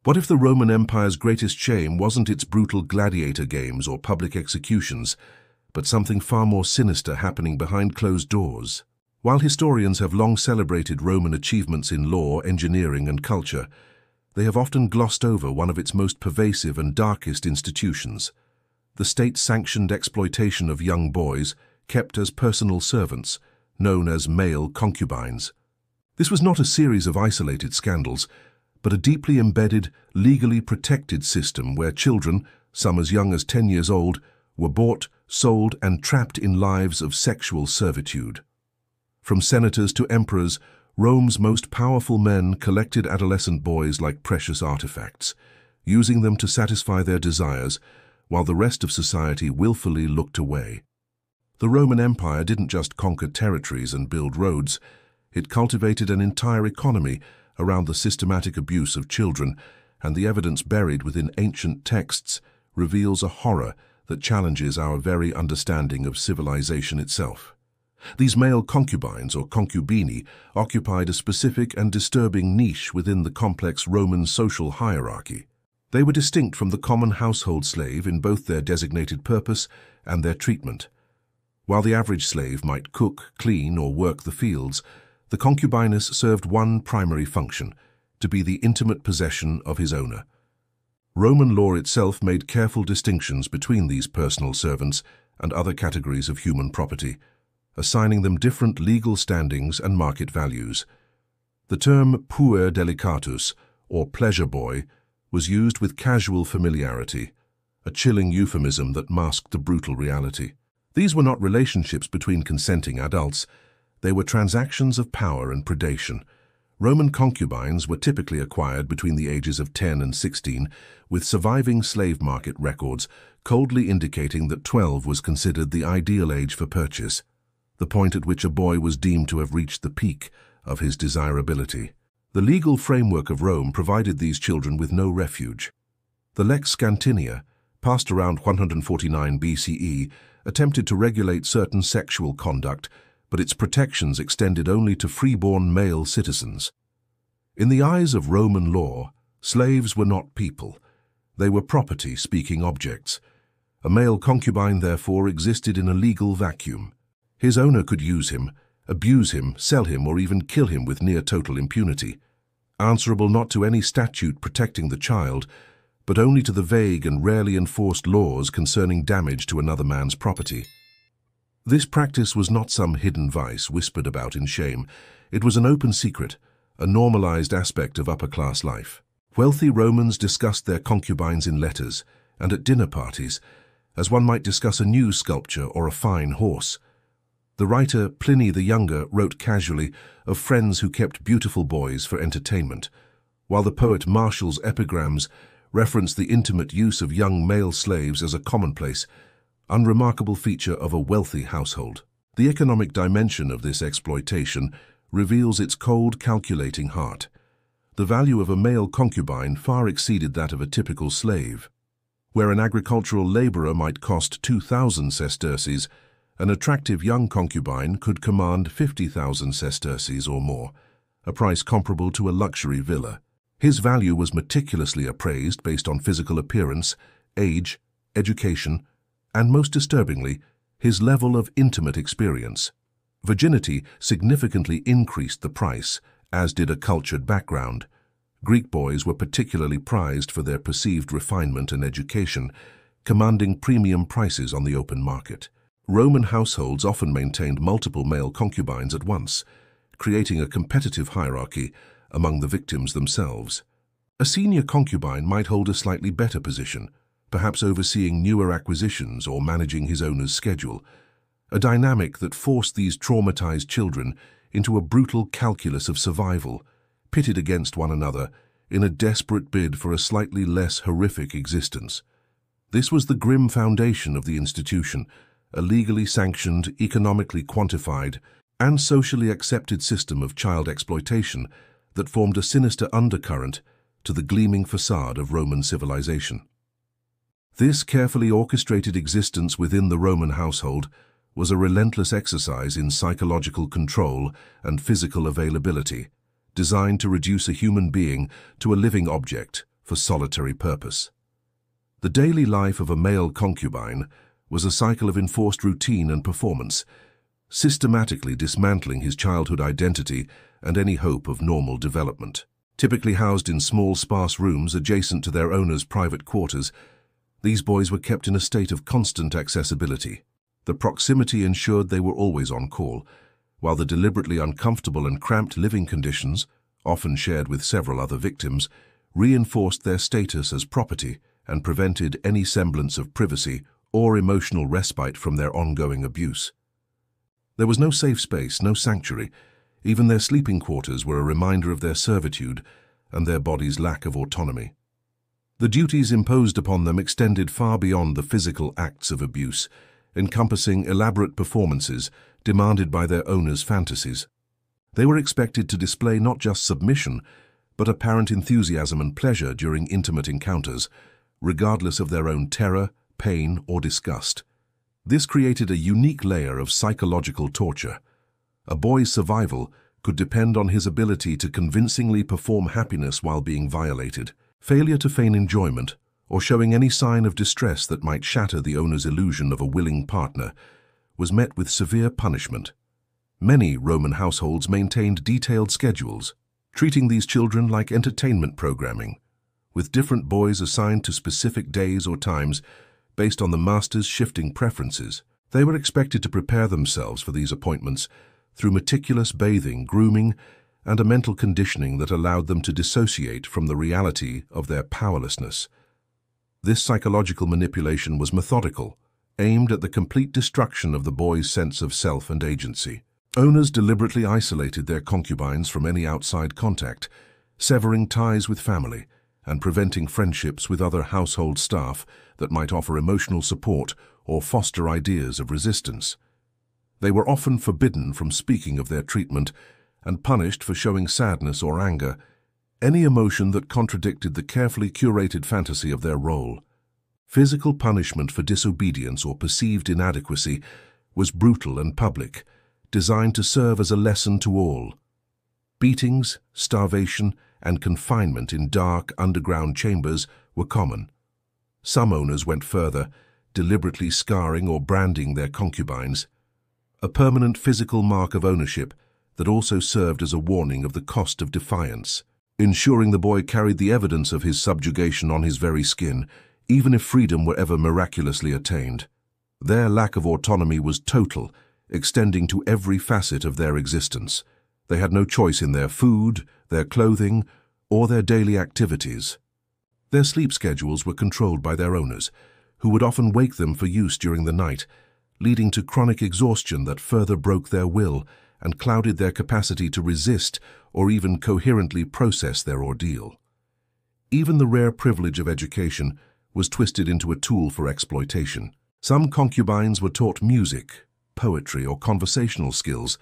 What if the Roman Empire's greatest shame wasn't its brutal gladiator games or public executions, but something far more sinister happening behind closed doors? While historians have long celebrated Roman achievements in law, engineering, and culture, they have often glossed over one of its most pervasive and darkest institutions: the state-sanctioned exploitation of young boys kept as personal servants, known as male concubines. This was not a series of isolated scandals, but a deeply embedded, legally protected system where children, some as young as 10 years old, were bought, sold, and trapped in lives of sexual servitude. From senators to emperors, Rome's most powerful men collected adolescent boys like precious artifacts, using them to satisfy their desires, while the rest of society willfully looked away. The Roman Empire didn't just conquer territories and build roads, it cultivated an entire economy around the systematic abuse of children, and the evidence buried within ancient texts reveals a horror that challenges our very understanding of civilization itself. These male concubines, or concubini, occupied a specific and disturbing niche within the complex Roman social hierarchy. They were distinct from the common household slave in both their designated purpose and their treatment. While the average slave might cook, clean, or work the fields, the concubinus served one primary function: to be the intimate possession of his owner. Roman law itself made careful distinctions between these personal servants and other categories of human property, assigning them different legal standings and market values. The term puer delicatus, or pleasure boy, was used with casual familiarity, a chilling euphemism that masked the brutal reality. These were not relationships between consenting adults, they were transactions of power and predation. Roman concubines were typically acquired between the ages of 10 and 16, with surviving slave market records coldly indicating that 12 was considered the ideal age for purchase, the point at which a boy was deemed to have reached the peak of his desirability. The legal framework of Rome provided these children with no refuge. The Lex Scantinia, passed around 149 BCE, attempted to regulate certain sexual conduct, but its protections extended only to freeborn male citizens. In the eyes of Roman law, slaves were not people. They were property-speaking objects. A male concubine, therefore, existed in a legal vacuum. His owner could use him, abuse him, sell him, or even kill him with near-total impunity, answerable not to any statute protecting the child, but only to the vague and rarely enforced laws concerning damage to another man's property. This practice was not some hidden vice whispered about in shame. It was an open secret, a normalized aspect of upper-class life. Wealthy Romans discussed their concubines in letters and at dinner parties, as one might discuss a new sculpture or a fine horse. The writer Pliny the Younger wrote casually of friends who kept beautiful boys for entertainment, while the poet Martial's epigrams referenced the intimate use of young male slaves as a commonplace, unremarkable feature of a wealthy household. The economic dimension of this exploitation reveals its cold, calculating heart. The value of a male concubine far exceeded that of a typical slave. Where an agricultural laborer might cost 2,000 sesterces, an attractive young concubine could command 50,000 sesterces or more, a price comparable to a luxury villa. His value was meticulously appraised based on physical appearance, age, education, and most disturbingly, his level of intimate experience. Virginity significantly increased the price, as did a cultured background. Greek boys were particularly prized for their perceived refinement and education, commanding premium prices on the open market. Roman households often maintained multiple male concubines at once, creating a competitive hierarchy among the victims themselves. A senior concubine might hold a slightly better position, perhaps overseeing newer acquisitions or managing his owner's schedule, a dynamic that forced these traumatized children into a brutal calculus of survival, pitted against one another in a desperate bid for a slightly less horrific existence. This was the grim foundation of the institution, a legally sanctioned, economically quantified, and socially accepted system of child exploitation that formed a sinister undercurrent to the gleaming facade of Roman civilization. This carefully orchestrated existence within the Roman household was a relentless exercise in psychological control and physical availability, designed to reduce a human being to a living object for solitary purpose. The daily life of a male concubine was a cycle of enforced routine and performance, systematically dismantling his childhood identity and any hope of normal development. Typically housed in small, sparse rooms adjacent to their owners' private quarters, these boys were kept in a state of constant accessibility. The proximity ensured they were always on call, while the deliberately uncomfortable and cramped living conditions, often shared with several other victims, reinforced their status as property and prevented any semblance of privacy or emotional respite from their ongoing abuse. There was no safe space, no sanctuary. Even their sleeping quarters were a reminder of their servitude and their body's lack of autonomy. The duties imposed upon them extended far beyond the physical acts of abuse, encompassing elaborate performances demanded by their owners' fantasies. They were expected to display not just submission, but apparent enthusiasm and pleasure during intimate encounters, regardless of their own terror, pain, or disgust. This created a unique layer of psychological torture. A boy's survival could depend on his ability to convincingly perform happiness while being violated. Failure to feign enjoyment, or showing any sign of distress that might shatter the owner's illusion of a willing partner, was met with severe punishment. Many Roman households maintained detailed schedules, treating these children like entertainment programming, with different boys assigned to specific days or times based on the master's shifting preferences. They were expected to prepare themselves for these appointments through meticulous bathing, grooming, and a mental conditioning that allowed them to dissociate from the reality of their powerlessness. This psychological manipulation was methodical, aimed at the complete destruction of the boy's sense of self and agency. Owners deliberately isolated their concubines from any outside contact, severing ties with family and preventing friendships with other household staff that might offer emotional support or foster ideas of resistance. They were often forbidden from speaking of their treatment and punished for showing sadness or anger, any emotion that contradicted the carefully curated fantasy of their role. Physical punishment for disobedience or perceived inadequacy was brutal and public, designed to serve as a lesson to all. Beatings, starvation, and confinement in dark, underground chambers were common. Some owners went further, deliberately scarring or branding their concubines, a permanent physical mark of ownership that also served as a warning of the cost of defiance, ensuring the boy carried the evidence of his subjugation on his very skin, even if freedom were ever miraculously attained. Their lack of autonomy was total, extending to every facet of their existence. They had no choice in their food, their clothing, or their daily activities. Their sleep schedules were controlled by their owners, who would often wake them for use during the night, leading to chronic exhaustion that further broke their will and clouded their capacity to resist or even coherently process their ordeal. Even the rare privilege of education was twisted into a tool for exploitation. Some concubines were taught music, poetry, or conversational skills,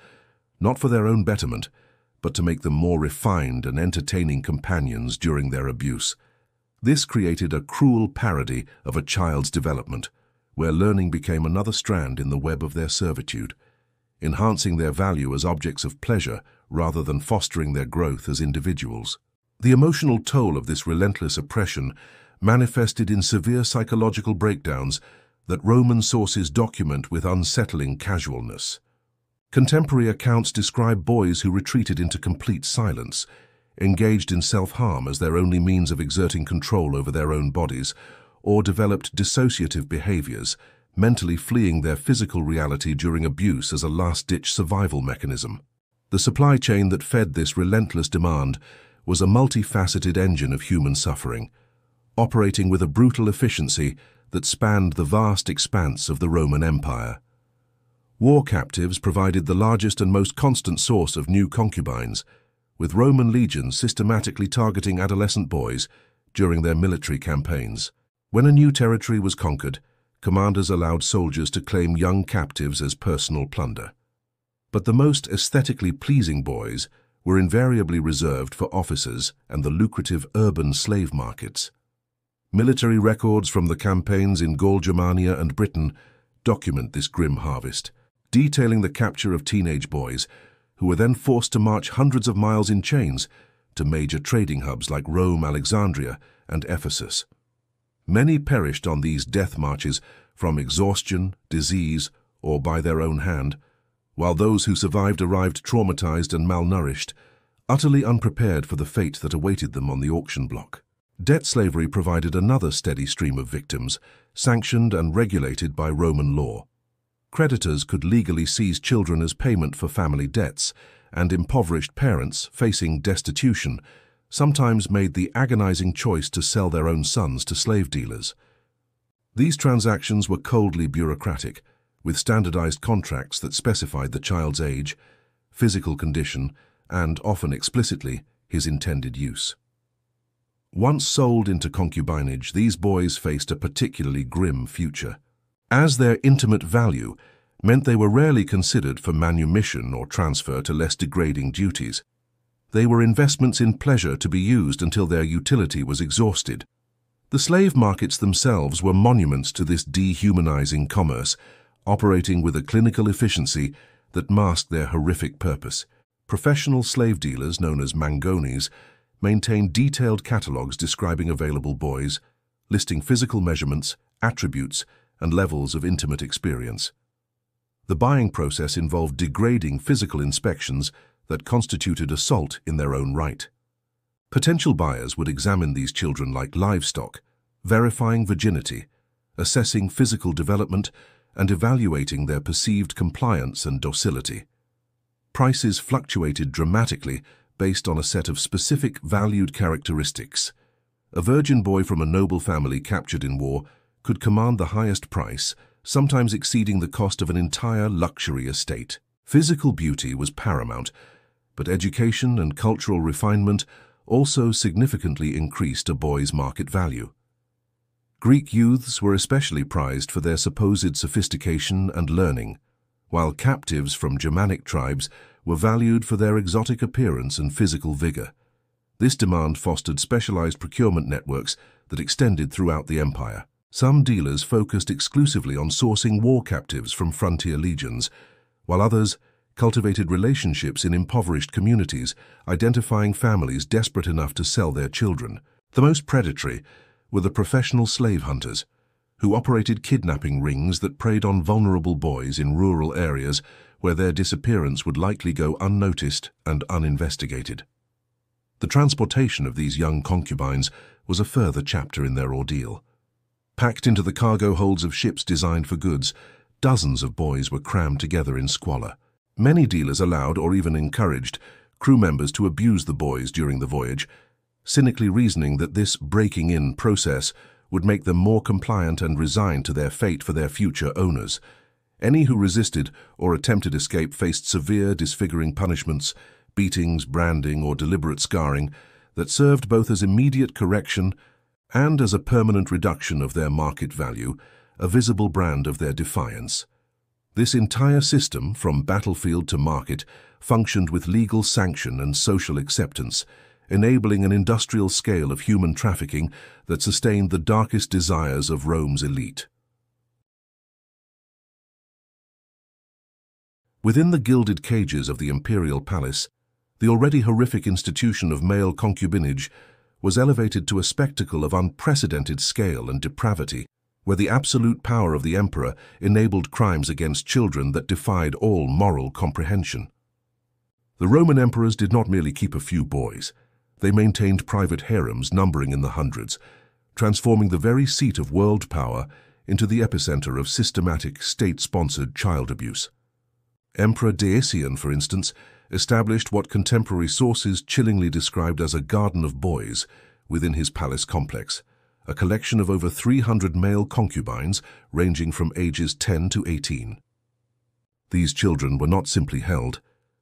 not for their own betterment, but to make them more refined and entertaining companions during their abuse. This created a cruel parody of a child's development, where learning became another strand in the web of their servitude, enhancing their value as objects of pleasure rather than fostering their growth as individuals. The emotional toll of this relentless oppression manifested in severe psychological breakdowns that Roman sources document with unsettling casualness. Contemporary accounts describe boys who retreated into complete silence, engaged in self-harm as their only means of exerting control over their own bodies, or developed dissociative behaviors, mentally fleeing their physical reality during abuse as a last-ditch survival mechanism. The supply chain that fed this relentless demand was a multifaceted engine of human suffering, operating with a brutal efficiency that spanned the vast expanse of the Roman Empire. War captives provided the largest and most constant source of new concubines, with Roman legions systematically targeting adolescent boys during their military campaigns. When a new territory was conquered, commanders allowed soldiers to claim young captives as personal plunder. But the most aesthetically pleasing boys were invariably reserved for officers and the lucrative urban slave markets. Military records from the campaigns in Gaul, Germania, and Britain document this grim harvest, detailing the capture of teenage boys who were then forced to march hundreds of miles in chains to major trading hubs like Rome, Alexandria, and Ephesus. Many perished on these death marches from exhaustion, disease, or by their own hand, while those who survived arrived traumatized and malnourished, utterly unprepared for the fate that awaited them on the auction block. Debt slavery provided another steady stream of victims, sanctioned and regulated by Roman law. Creditors could legally seize children as payment for family debts, and impoverished parents, facing destitution, sometimes made the agonizing choice to sell their own sons to slave dealers. These transactions were coldly bureaucratic, with standardized contracts that specified the child's age, physical condition, and, often explicitly, his intended use. Once sold into concubinage, these boys faced a particularly grim future, as their intimate value meant they were rarely considered for manumission or transfer to less degrading duties. They were investments in pleasure to be used until their utility was exhausted. The slave markets themselves were monuments to this dehumanizing commerce, operating with a clinical efficiency that masked their horrific purpose. Professional slave dealers, known as mangones, maintained detailed catalogues describing available boys, listing physical measurements, attributes, and levels of intimate experience. The buying process involved degrading physical inspections that constituted assault in their own right. Potential buyers would examine these children like livestock, verifying virginity, assessing physical development, and evaluating their perceived compliance and docility. Prices fluctuated dramatically based on a set of specific valued characteristics. A virgin boy from a noble family captured in war could command the highest price, sometimes exceeding the cost of an entire luxury estate. Physical beauty was paramount, but education and cultural refinement also significantly increased a boy's market value. Greek youths were especially prized for their supposed sophistication and learning, while captives from Germanic tribes were valued for their exotic appearance and physical vigor. This demand fostered specialized procurement networks that extended throughout the empire. Some dealers focused exclusively on sourcing war captives from frontier legions, while others cultivated relationships in impoverished communities, identifying families desperate enough to sell their children. The most predatory were the professional slave hunters, who operated kidnapping rings that preyed on vulnerable boys in rural areas where their disappearance would likely go unnoticed and uninvestigated. The transportation of these young concubines was a further chapter in their ordeal. Packed into the cargo holds of ships designed for goods, dozens of boys were crammed together in squalor. Many dealers allowed or even encouraged crew members to abuse the boys during the voyage, cynically reasoning that this breaking-in process would make them more compliant and resigned to their fate for their future owners. Any who resisted or attempted escape faced severe, disfiguring punishments, beatings, branding, or deliberate scarring that served both as immediate correction and as a permanent reduction of their market value, a visible brand of their defiance. This entire system, from battlefield to market, functioned with legal sanction and social acceptance, enabling an industrial scale of human trafficking that sustained the darkest desires of Rome's elite. Within the gilded cages of the Imperial Palace, the already horrific institution of male concubinage was elevated to a spectacle of unprecedented scale and depravity, where the absolute power of the emperor enabled crimes against children that defied all moral comprehension. The Roman emperors did not merely keep a few boys. They maintained private harems numbering in the hundreds, transforming the very seat of world power into the epicenter of systematic, state-sponsored child abuse. Emperor Decian, for instance, established what contemporary sources chillingly described as a garden of boys within his palace complex, a collection of over 300 male concubines ranging from ages 10 to 18. These children were not simply held.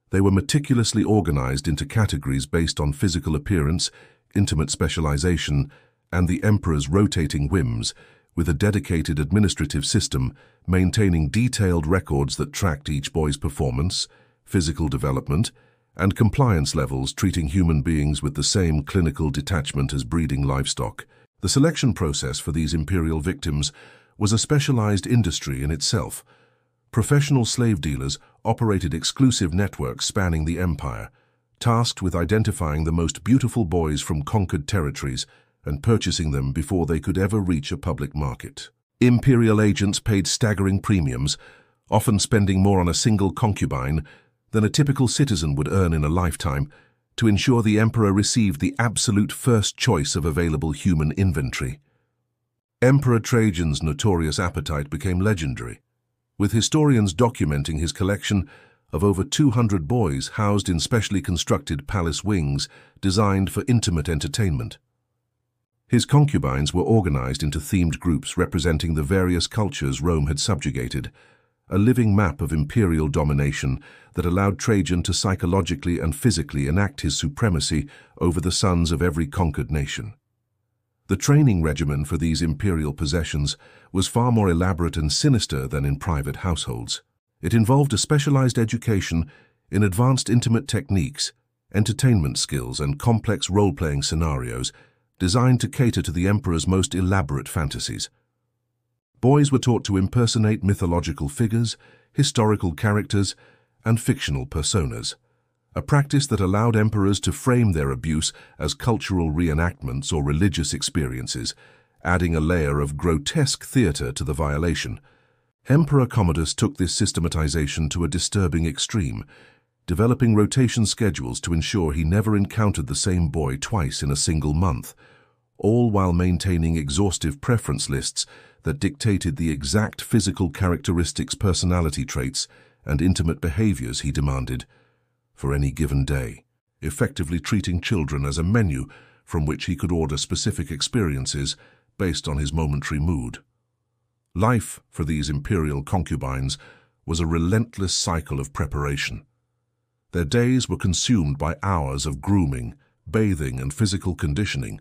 They were meticulously organized into categories based on physical appearance, intimate specialization, and the emperor's rotating whims, with a dedicated administrative system maintaining detailed records that tracked each boy's performance, physical development, and compliance levels, treating human beings with the same clinical detachment as breeding livestock. The selection process for these imperial victims was a specialized industry in itself. Professional slave dealers operated exclusive networks spanning the empire, tasked with identifying the most beautiful boys from conquered territories and purchasing them before they could ever reach a public market. Imperial agents paid staggering premiums, often spending more on a single concubine than a typical citizen would earn in a lifetime, to ensure the emperor received the absolute first choice of available human inventory. Emperor Trajan's notorious appetite became legendary, with historians documenting his collection of over 200 boys housed in specially constructed palace wings designed for intimate entertainment. His concubines were organized into themed groups representing the various cultures Rome had subjugated, a living map of imperial domination that allowed Trajan to psychologically and physically enact his supremacy over the sons of every conquered nation. The training regimen for these imperial possessions was far more elaborate and sinister than in private households. It involved a specialized education in advanced intimate techniques, entertainment skills, and complex role-playing scenarios designed to cater to the emperor's most elaborate fantasies. Boys were taught to impersonate mythological figures, historical characters, and fictional personas, a practice that allowed emperors to frame their abuse as cultural reenactments or religious experiences, adding a layer of grotesque theater to the violation. Emperor Commodus took this systematization to a disturbing extreme, developing rotation schedules to ensure he never encountered the same boy twice in a single month, all while maintaining exhaustive preference lists that dictated the exact physical characteristics, personality traits, and intimate behaviors he demanded for any given day, effectively treating children as a menu from which he could order specific experiences based on his momentary mood. Life for these imperial concubines was a relentless cycle of preparation. Their days were consumed by hours of grooming, bathing, and physical conditioning,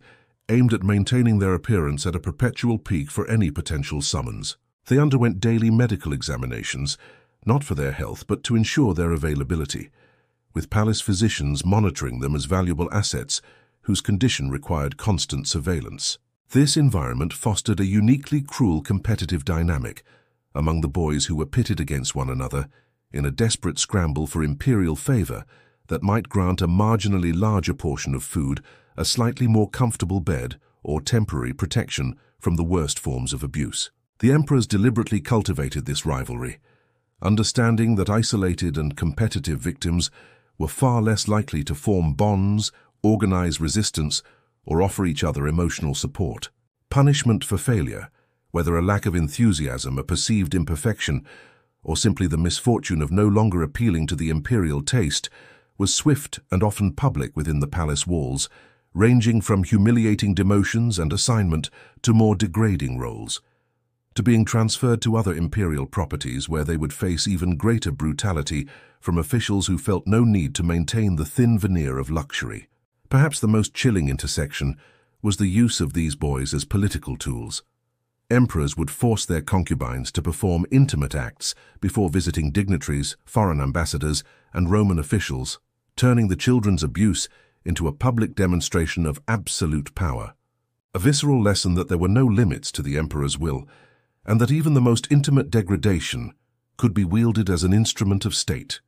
aimed at maintaining their appearance at a perpetual peak for any potential summons. They underwent daily medical examinations, not for their health but to ensure their availability, with palace physicians monitoring them as valuable assets whose condition required constant surveillance. This environment fostered a uniquely cruel competitive dynamic among the boys who were pitted against one another in a desperate scramble for imperial favor that might grant a marginally larger portion of food, a slightly more comfortable bed, or temporary protection from the worst forms of abuse. The emperors deliberately cultivated this rivalry, understanding that isolated and competitive victims were far less likely to form bonds, organize resistance, or offer each other emotional support. Punishment for failure, whether a lack of enthusiasm, a perceived imperfection, or simply the misfortune of no longer appealing to the imperial taste, was swift and often public within the palace walls, ranging from humiliating demotions and assignment to more degrading roles, to being transferred to other imperial properties where they would face even greater brutality from officials who felt no need to maintain the thin veneer of luxury. Perhaps the most chilling intersection was the use of these boys as political tools. Emperors would force their concubines to perform intimate acts before visiting dignitaries, foreign ambassadors, and Roman officials, turning the children's abuse into a public demonstration of absolute power. A visceral lesson that there were no limits to the emperor's will, and that even the most intimate degradation could be wielded as an instrument of state.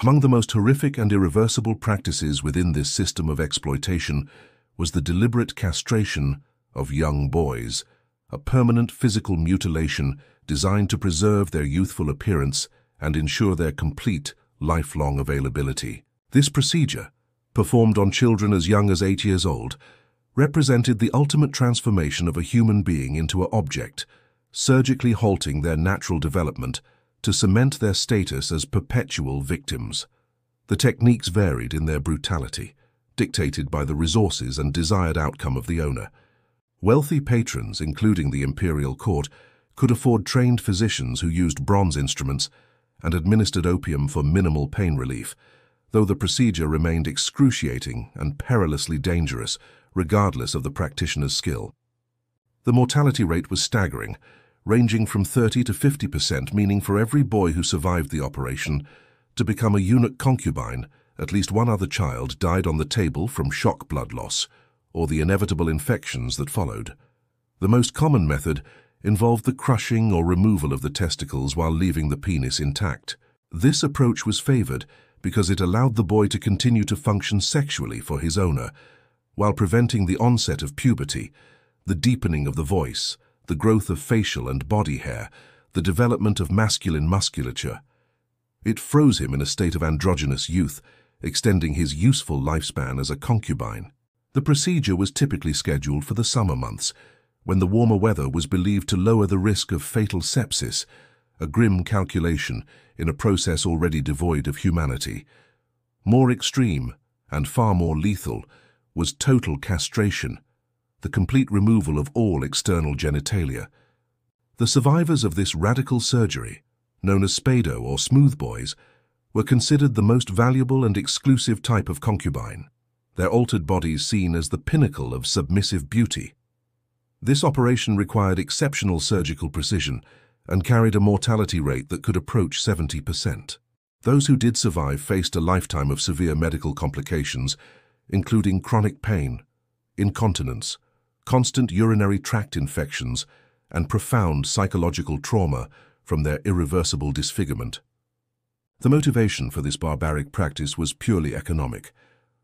Among the most horrific and irreversible practices within this system of exploitation was the deliberate castration of young boys, a permanent physical mutilation designed to preserve their youthful appearance and ensure their complete, lifelong availability. This procedure, performed on children as young as 8 years old, represented the ultimate transformation of a human being into an object, surgically halting their natural development to cement their status as perpetual victims. The techniques varied in their brutality, dictated by the resources and desired outcome of the owner. Wealthy patrons, including the imperial court, could afford trained physicians who used bronze instruments and administered opium for minimal pain relief, though the procedure remained excruciating and perilously dangerous, regardless of the practitioner's skill. The mortality rate was staggering, ranging from 30 to 50%, meaning for every boy who survived the operation to become a eunuch concubine, at least one other child died on the table from shock blood loss or the inevitable infections that followed. The most common method involved the crushing or removal of the testicles while leaving the penis intact. This approach was favored because it allowed the boy to continue to function sexually for his owner, while preventing the onset of puberty, the deepening of the voice, the growth of facial and body hair, the development of masculine musculature. It froze him in a state of androgynous youth, extending his useful lifespan as a concubine. The procedure was typically scheduled for the summer months, when the warmer weather was believed to lower the risk of fatal sepsis, a grim calculation in a process already devoid of humanity. More extreme, and far more lethal, was total castration, the complete removal of all external genitalia. The survivors of this radical surgery, known as spado or smooth boys, were considered the most valuable and exclusive type of concubine, their altered bodies seen as the pinnacle of submissive beauty. This operation required exceptional surgical precision and carried a mortality rate that could approach 70%. Those who did survive faced a lifetime of severe medical complications, including chronic pain, incontinence, constant urinary tract infections, and profound psychological trauma from their irreversible disfigurement. The motivation for this barbaric practice was purely economic.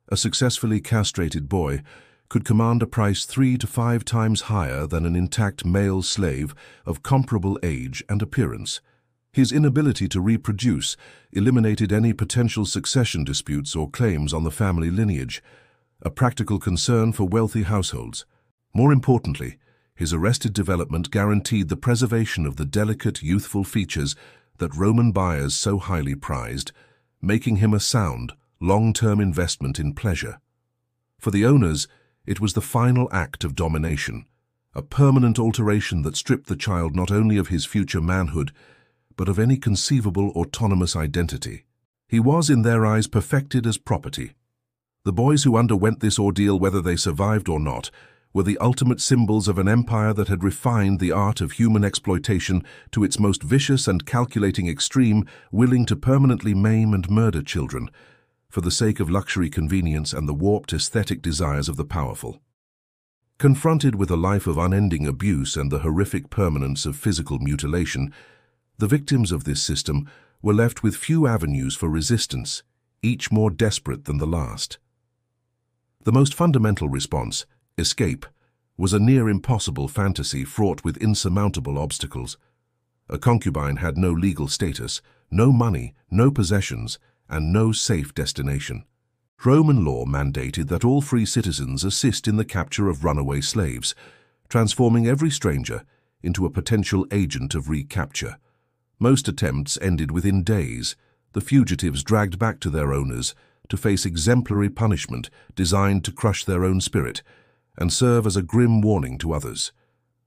A successfully castrated boy could command a price 3 to 5 times higher than an intact male slave of comparable age and appearance. His inability to reproduce eliminated any potential succession disputes or claims on the family lineage, a practical concern for wealthy households. More importantly, his arrested development guaranteed the preservation of the delicate, youthful features that Roman buyers so highly prized, making him a sound, long-term investment in pleasure. For the owners, it was the final act of domination, a permanent alteration that stripped the child not only of his future manhood, but of any conceivable autonomous identity. He was, in their eyes, perfected as property. The boys who underwent this ordeal, whether they survived or not, were the ultimate symbols of an empire that had refined the art of human exploitation to its most vicious and calculating extreme, willing to permanently maim and murder children, for the sake of luxury, convenience, and the warped aesthetic desires of the powerful. Confronted with a life of unending abuse and the horrific permanence of physical mutilation, the victims of this system were left with few avenues for resistance, each more desperate than the last. The most fundamental response, escape, was a near-impossible fantasy fraught with insurmountable obstacles. A concubine had no legal status, no money, no possessions, and no safe destination. Roman law mandated that all free citizens assist in the capture of runaway slaves, transforming every stranger into a potential agent of recapture. Most attempts ended within days, the fugitives dragged back to their owners to face exemplary punishment designed to crush their own spirit and serve as a grim warning to others.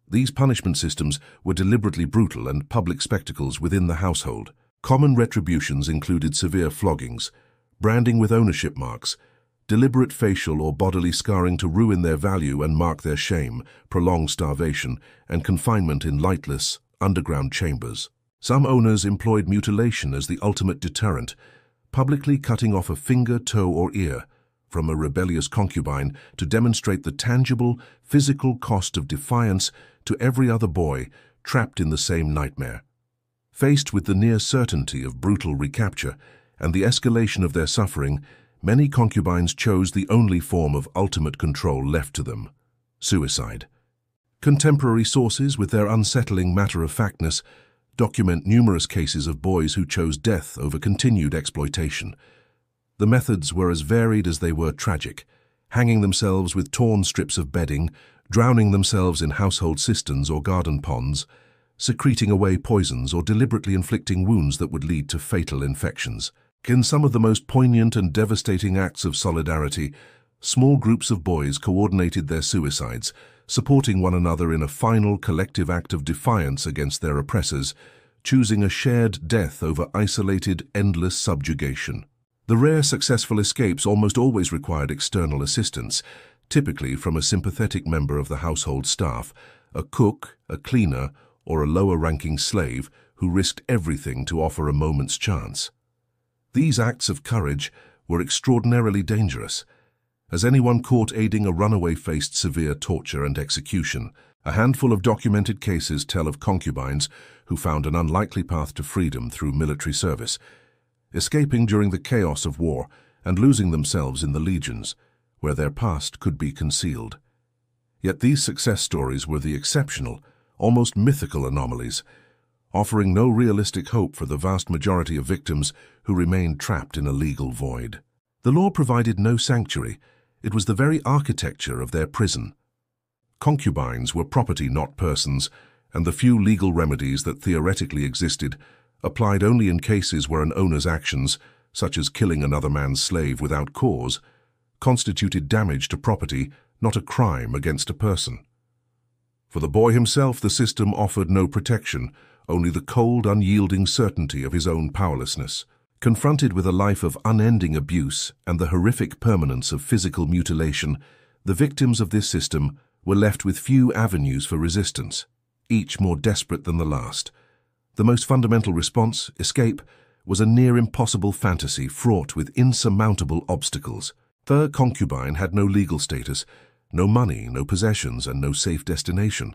These punishment systems were deliberately brutal and public spectacles within the household. Common retributions included severe floggings, branding with ownership marks, deliberate facial or bodily scarring to ruin their value and mark their shame, prolonged starvation, and confinement in lightless, underground chambers. Some owners employed mutilation as the ultimate deterrent, publicly cutting off a finger, toe, or ear from a rebellious concubine to demonstrate the tangible, physical cost of defiance to every other boy trapped in the same nightmare. Faced with the near certainty of brutal recapture and the escalation of their suffering, many concubines chose the only form of ultimate control left to them: suicide. Contemporary sources, with their unsettling matter-of-factness, document numerous cases of boys who chose death over continued exploitation. The methods were as varied as they were tragic: hanging themselves with torn strips of bedding, drowning themselves in household cisterns or garden ponds, secreting away poisons, or deliberately inflicting wounds that would lead to fatal infections. In some of the most poignant and devastating acts of solidarity, small groups of boys coordinated their suicides, supporting one another in a final collective act of defiance against their oppressors, choosing a shared death over isolated, endless subjugation. The rare successful escapes almost always required external assistance, typically from a sympathetic member of the household staff, a cook, a cleaner, or a lower-ranking slave who risked everything to offer a moment's chance. These acts of courage were extraordinarily dangerous, as anyone caught aiding a runaway faced severe torture and execution. A handful of documented cases tell of concubines who found an unlikely path to freedom through military service. escaping during the chaos of war and losing themselves in the legions, where their past could be concealed. Yet these success stories were the exceptional, almost mythical anomalies, offering no realistic hope for the vast majority of victims who remained trapped in a legal void. The law provided no sanctuary. It was the very architecture of their prison. Concubines were property, not persons, and the few legal remedies that theoretically existed applied only in cases where an owner's actions, such as killing another man's slave without cause, constituted damage to property, not a crime against a person. For the boy himself, the system offered no protection, only the cold, unyielding certainty of his own powerlessness. Confronted with a life of unending abuse and the horrific permanence of physical mutilation, the victims of this system were left with few avenues for resistance, each more desperate than the last. The most fundamental response, escape, was a near-impossible fantasy fraught with insurmountable obstacles. The concubine had no legal status, no money, no possessions, and no safe destination.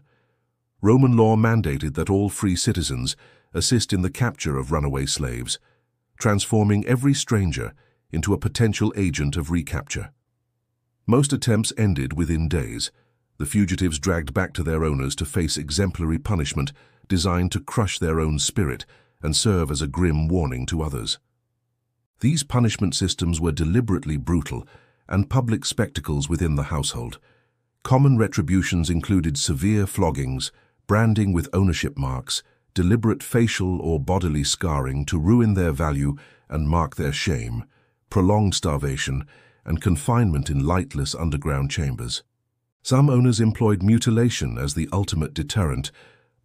Roman law mandated that all free citizens assist in the capture of runaway slaves, transforming every stranger into a potential agent of recapture. Most attempts ended within days, the fugitives dragged back to their owners to face exemplary punishment designed to crush their own spirit and serve as a grim warning to others. These punishment systems were deliberately brutal and public spectacles within the household. Common retributions included severe floggings, branding with ownership marks, deliberate facial or bodily scarring to ruin their value and mark their shame, prolonged starvation, and confinement in lightless underground chambers. Some owners employed mutilation as the ultimate deterrent,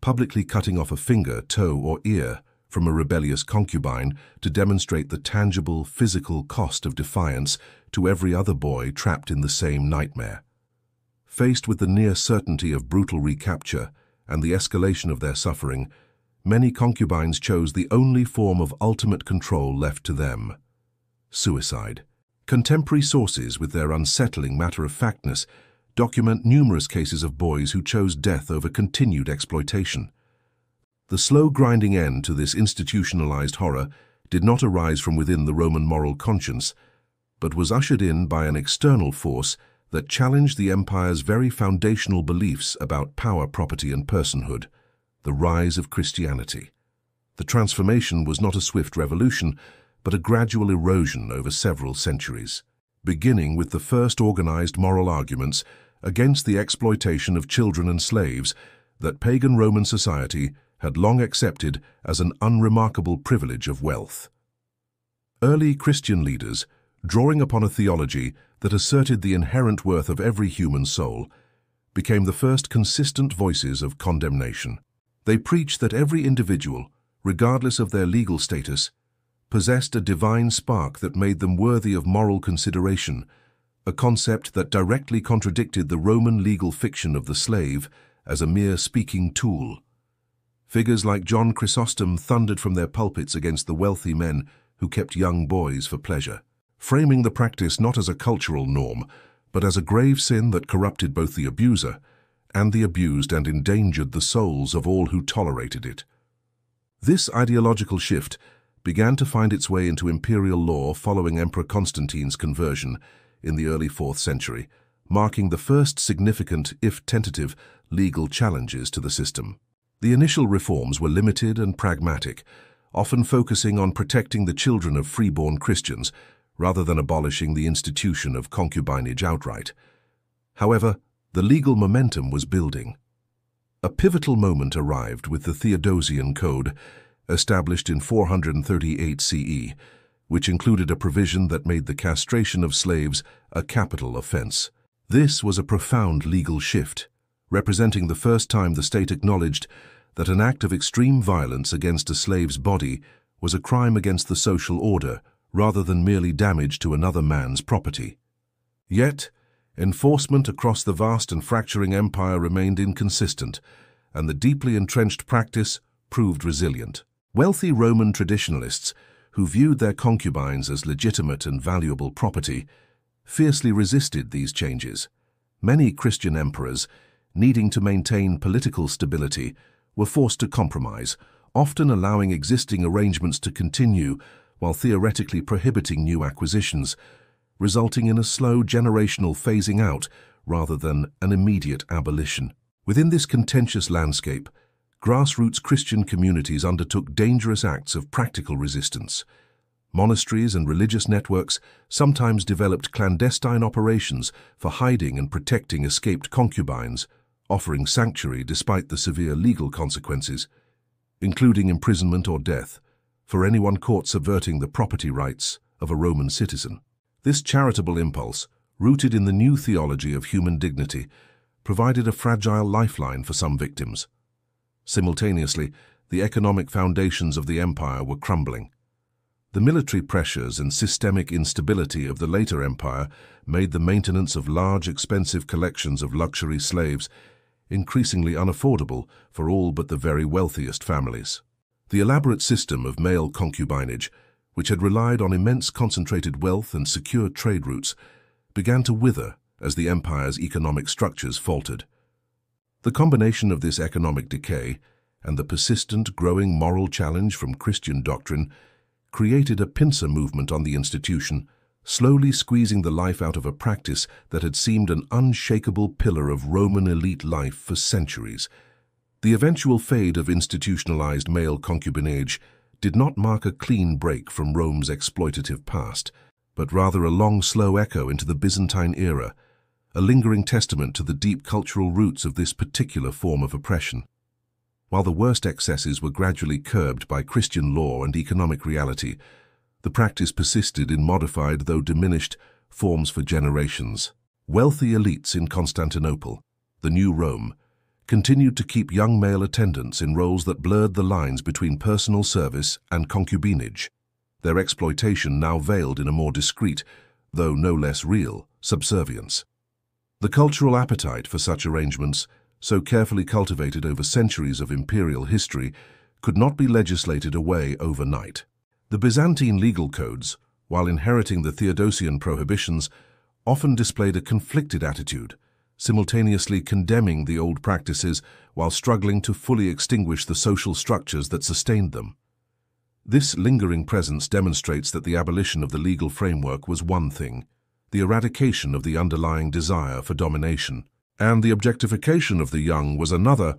publicly cutting off a finger, toe, or ear from a rebellious concubine to demonstrate the tangible physical cost of defiance to every other boy trapped in the same nightmare. Faced with the near certainty of brutal recapture and the escalation of their suffering, many concubines chose the only form of ultimate control left to them: suicide. Contemporary sources, with their unsettling matter-of-factness, document numerous cases of boys who chose death over continued exploitation. The slow grinding end to this institutionalized horror did not arise from within the Roman moral conscience, but was ushered in by an external force that challenged the empire's very foundational beliefs about power, property, and personhood: the rise of Christianity. The transformation was not a swift revolution, but a gradual erosion over several centuries, beginning with the first organized moral arguments against the exploitation of children and slaves that pagan Roman society had long accepted as an unremarkable privilege of wealth. Early Christian leaders, drawing upon a theology that asserted the inherent worth of every human soul, became the first consistent voices of condemnation. They preached that every individual, regardless of their legal status, possessed a divine spark that made them worthy of moral consideration, a concept that directly contradicted the Roman legal fiction of the slave as a mere speaking tool. Figures like John Chrysostom thundered from their pulpits against the wealthy men who kept young boys for pleasure, framing the practice not as a cultural norm, but as a grave sin that corrupted both the abuser and the abused and endangered the souls of all who tolerated it. This ideological shift began to find its way into imperial law following Emperor Constantine's conversion in the early 4th century, marking the first significant, if tentative, legal challenges to the system. The initial reforms were limited and pragmatic, often focusing on protecting the children of freeborn Christians rather than abolishing the institution of concubinage outright. However, the legal momentum was building. A pivotal moment arrived with the Theodosian Code, established in 438 CE, which included a provision that made the castration of slaves a capital offense. This was a profound legal shift, representing the first time the state acknowledged that an act of extreme violence against a slave's body was a crime against the social order rather than merely damage to another man's property. Yet, enforcement across the vast and fracturing empire remained inconsistent, and the deeply entrenched practice proved resilient. Wealthy Roman traditionalists, who viewed their concubines as legitimate and valuable property, fiercely resisted these changes. Many Christian emperors, needing to maintain political stability, were forced to compromise, often allowing existing arrangements to continue while theoretically prohibiting new acquisitions, resulting in a slow generational phasing out rather than an immediate abolition. Within this contentious landscape, grassroots Christian communities undertook dangerous acts of practical resistance. Monasteries and religious networks sometimes developed clandestine operations for hiding and protecting escaped concubines, offering sanctuary despite the severe legal consequences, including imprisonment or death, for anyone caught subverting the property rights of a Roman citizen. This charitable impulse, rooted in the new theology of human dignity, provided a fragile lifeline for some victims. Simultaneously, the economic foundations of the empire were crumbling. The military pressures and systemic instability of the later empire made the maintenance of large, expensive collections of luxury slaves increasingly unaffordable for all but the very wealthiest families. The elaborate system of male concubinage, which had relied on immense concentrated wealth and secure trade routes, began to wither as the empire's economic structures faltered. The combination of this economic decay and the persistent, growing moral challenge from Christian doctrine created a pincer movement on the institution, slowly squeezing the life out of a practice that had seemed an unshakable pillar of Roman elite life for centuries. The eventual fade of institutionalized male concubinage did not mark a clean break from Rome's exploitative past, but rather a long, slow echo into the Byzantine era, a lingering testament to the deep cultural roots of this particular form of oppression. While the worst excesses were gradually curbed by Christian law and economic reality, the practice persisted in modified, though diminished, forms for generations. Wealthy elites in Constantinople, the new Rome, continued to keep young male attendants in roles that blurred the lines between personal service and concubinage, their exploitation now veiled in a more discreet, though no less real, subservience. The cultural appetite for such arrangements, so carefully cultivated over centuries of imperial history, could not be legislated away overnight. The Byzantine legal codes, while inheriting the Theodosian prohibitions, often displayed a conflicted attitude, simultaneously condemning the old practices while struggling to fully extinguish the social structures that sustained them. This lingering presence demonstrates that the abolition of the legal framework was one thing, the eradication of the underlying desire for domination, and the objectification of the young was another,